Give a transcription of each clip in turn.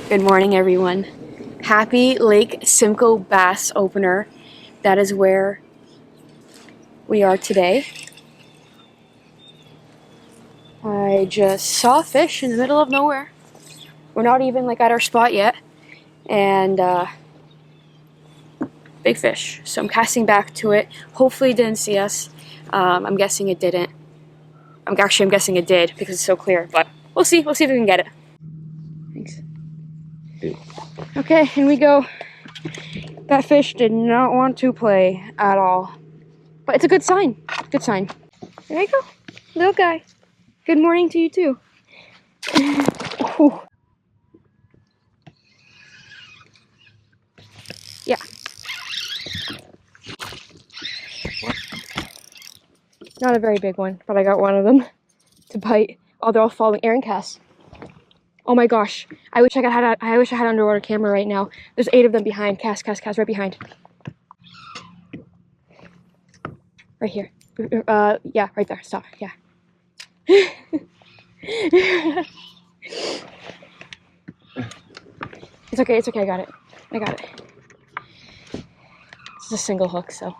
Good morning, everyone. Happy Lake Simcoe bass opener. That is where we are today. I just saw a fish in the middle of nowhere. We're not even like at our spot yet. And big fish. So I'm casting back to it. Hopefully it didn't see us. I'm guessing it didn't. I'm guessing it did because it's so clear, but we'll see. We'll see if we can get it. Thanks. Okay, in we go. That fish did not want to play at all. But it's a good sign. Good sign. There you go. Little guy. Good morning to you too. Yeah. Not a very big one, but I got one of them to bite. Oh, they're all following. Aaron casts. Oh my gosh. I wish I had an underwater camera right now. There's 8 of them behind. Cast, right behind. Right here. Yeah, right there. Stop. Yeah. It's okay, I got it. It's a single hook, so.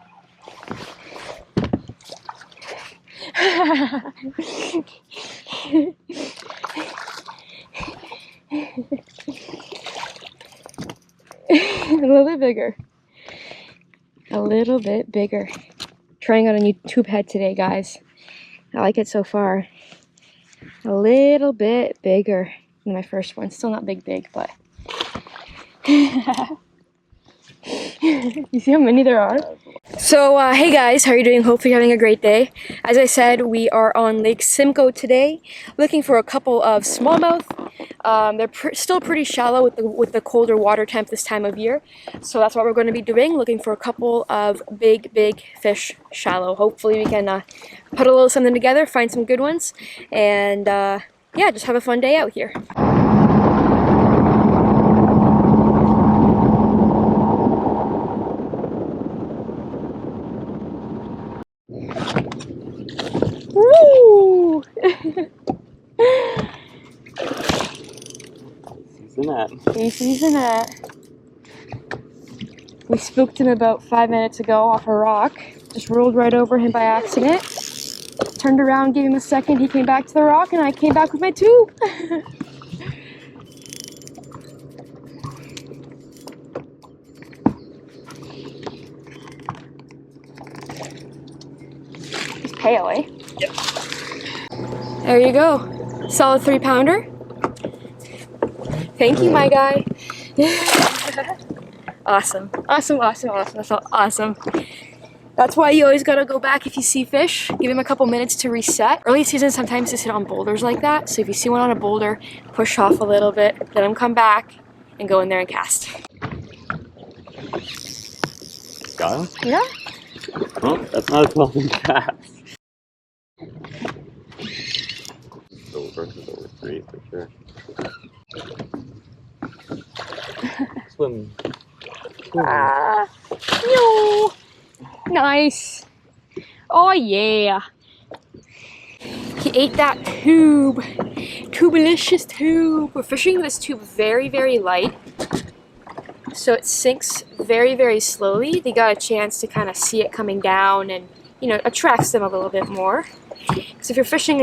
A little bit bigger. Trying out a new tube head today, guys. I like it so far. A little bit bigger than my first one. Still not big, but. You see how many there are? So, hey guys, how are you doing? Hopefully you're having a great day. As I said, we are on Lake Simcoe today, looking for a couple of smallmouth. They're still pretty shallow with the colder water temp this time of year. So that's what we're going to be doing, looking for a couple of big fish shallow. Hopefully we can put a little something together, find some good ones, and yeah, just have a fun day out here. Woo! He's in that. We spooked him about 5 minutes ago off a rock. Just rolled right over him by accident. Turned around, gave him a second. He came back to the rock, and I came back with my tube. He's pale, eh? Yep. There you go. Solid 3-pounder. Thank you, my guy. Awesome. That's awesome. That's why you always gotta go back if you see fish. Give him a couple minutes to reset. Early season sometimes they sit on boulders like that. So if you see one on a boulder, push off a little bit, let him come back, and go in there and cast. Got him? Yeah? Well, that's not a small cast. Over 3 for sure. Swim. Ah, no. Nice. Oh yeah. He ate that tube. Tubelicious tube. We're fishing this tube very light, so it sinks very slowly. They got a chance to kind of see it coming down, and you know, attracts them a little bit more. Because if you're fishing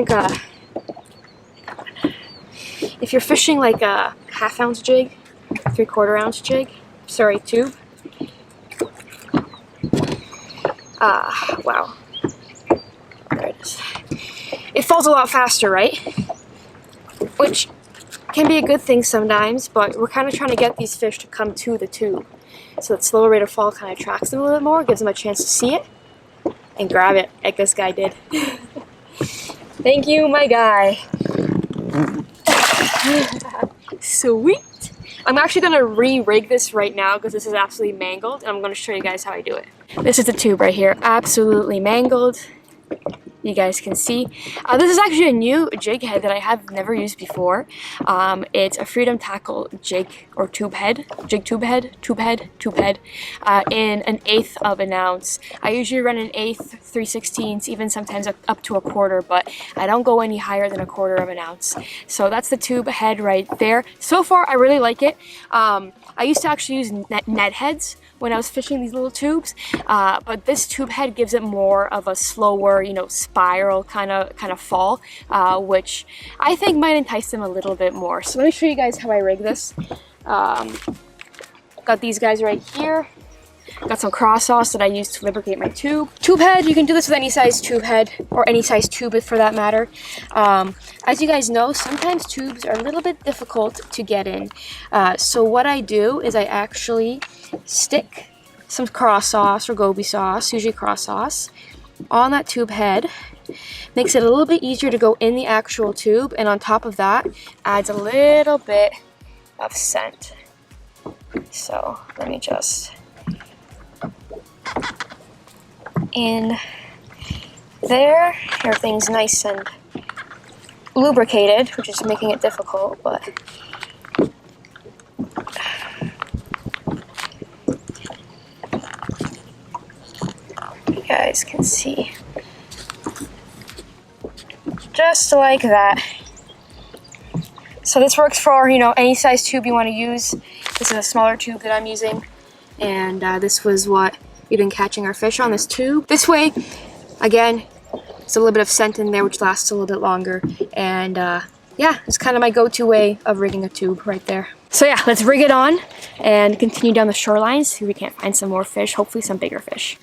like a half-ounce jig, 3/4-ounce jig, sorry, tube. Wow. There it is. It falls a lot faster, right? Which can be a good thing sometimes, but we're kind of trying to get these fish to come to the tube. So that slower rate of fall kind of attracts them a little bit more, gives them a chance to see it and grab it, like this guy did. Thank you, my guy. Sweet. I'm actually going to re-rig this right now because this is absolutely mangled, and I'm going to show you guys how I do it. This is the tube right here, absolutely mangled. you guys can see. This is actually a new jig head that I have never used before. It's a Freedom Tackle jig or tube head, in 1/8 of an ounce. I usually run an 1/8, 3/16, even sometimes up to 1/4, but I don't go any higher than 1/4 of an ounce. So that's the tube head right there. So far, I really like it. I used to actually use net heads when I was fishing these little tubes, but this tube head gives it more of a slower, you know, spiral kind of fall, which I think might entice them a little bit more. So let me show you guys how I rig this. Got these guys right here. Got some cross sauce that I use to lubricate my tube. Tube head, you can do this with any size tube head, or any size tube for that matter. As you guys know, sometimes tubes are a little bit difficult to get in. So what I do is I actually stick some cross sauce or goby sauce, usually cross sauce, on that tube head. Makes it a little bit easier to go in the actual tube, and on top of that, adds a little bit of scent. So let me just... in there, everything's nice and lubricated, which is making it difficult, but you guys can see, just like that. So this works for, you know, any size tube you want to use. This is a smaller tube that I'm using, and this was what we've been catching our fish on, this tube. This way, again, there's a little bit of scent in there, which lasts a little bit longer. And yeah, it's kind of my go-to way of rigging a tube right there. So yeah, let's rig it on and continue down the shoreline, see if we can't find some more fish, hopefully some bigger fish.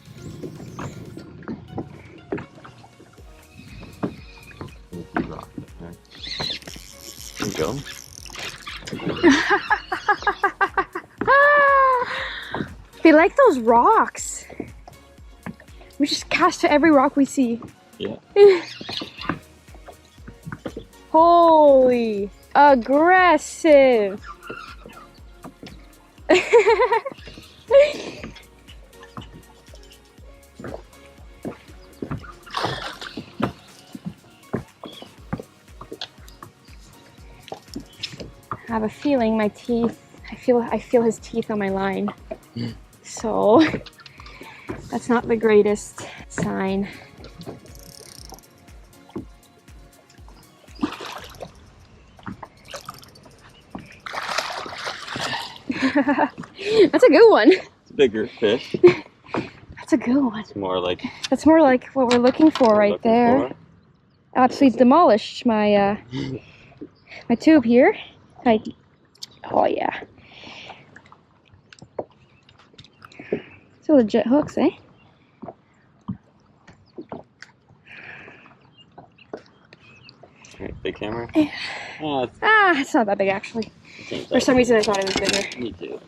There you go. They like those rocks. We just cast to every rock we see. Yeah. Holy aggressive. I have a feeling my teeth, I feel his teeth on my line. So that's not the greatest sign. That's a good one. It's a bigger fish. That's a good one. It's more like... That's more like what we're looking for right there. Absolutely demolished my my tube here. Oh yeah. These are legit hooks, eh? Big camera? It's not that big actually. For some reason I thought it was bigger. Me too.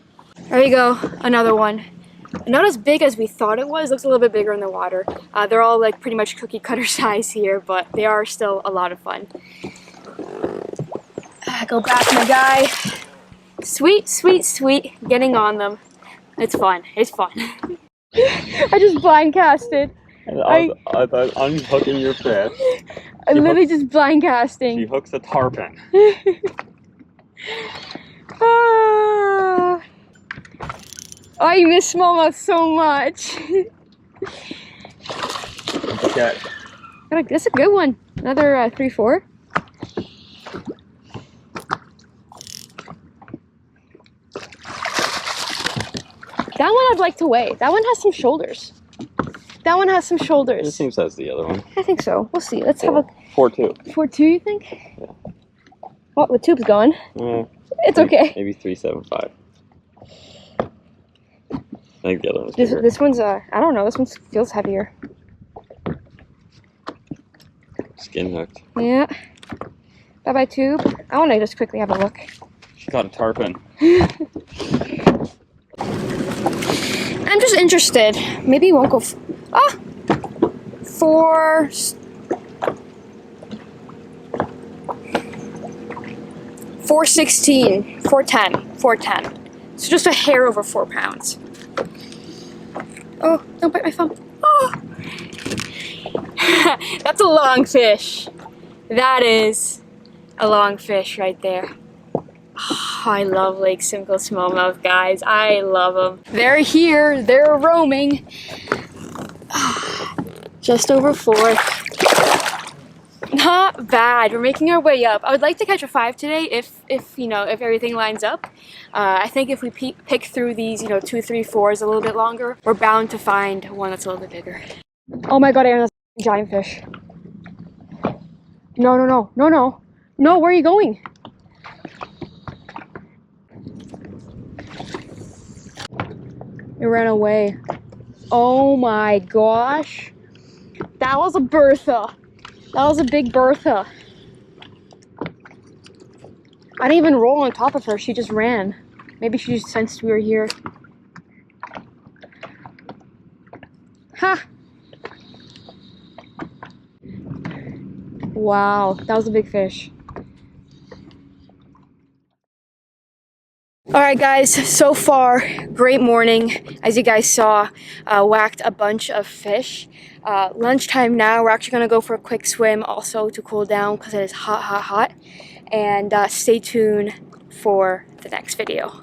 There you go, another one. Not as big as we thought it was. Looks a little bit bigger in the water. They're all like pretty much cookie cutter size here, but they are still a lot of fun. Go back, my guy. Sweet, sweet, sweet. Getting on them. It's fun. It's fun. I just blind casted. I thought unhooking your fish. I literally just blind casting. She hooks a tarpon. Oh, I miss smallmouth so much. Okay. That's a good one. Another 3-4. That one I'd like to weigh. That one has some shoulders. That one has some shoulders. It seems as the other one. I think so. We'll see. Let's have a 4.2. 4.2, you think? Yeah. Well, the tube's gone. It's okay. Maybe 3.75. I think the other one's this one's I don't know. This one feels heavier. Skin hooked. Yeah. Bye bye tube. I want to just quickly have a look. She got a tarpon. I'm just interested. Maybe you won't go. 416, 410. So just a hair over 4 pounds. Oh, don't bite my thumb. Oh. That's a long fish. That is a long fish right there. Oh, I love Lake Simcoe smallmouth, guys. I love them. They're here. They're roaming. Just over 4. Not bad. We're making our way up. I would like to catch a 5 today if you know, if everything lines up. I think if we pick through these, you know, 2, 3, 4s a little bit longer, we're bound to find one that's a little bit bigger. Oh my god, Aaron, that's a giant fish. No, no, no, no, no. No, where are you going? It ran away. Oh my gosh. That was a Bertha. That was a big Bertha. I didn't even roll on top of her. She just ran. Maybe she just sensed we were here. Ha! Wow, that was a big fish. Alright guys, so far, great morning. As you guys saw, whacked a bunch of fish. Lunchtime now, we're actually going to go for a quick swim also to cool down because it is hot, hot, hot. And stay tuned for the next video.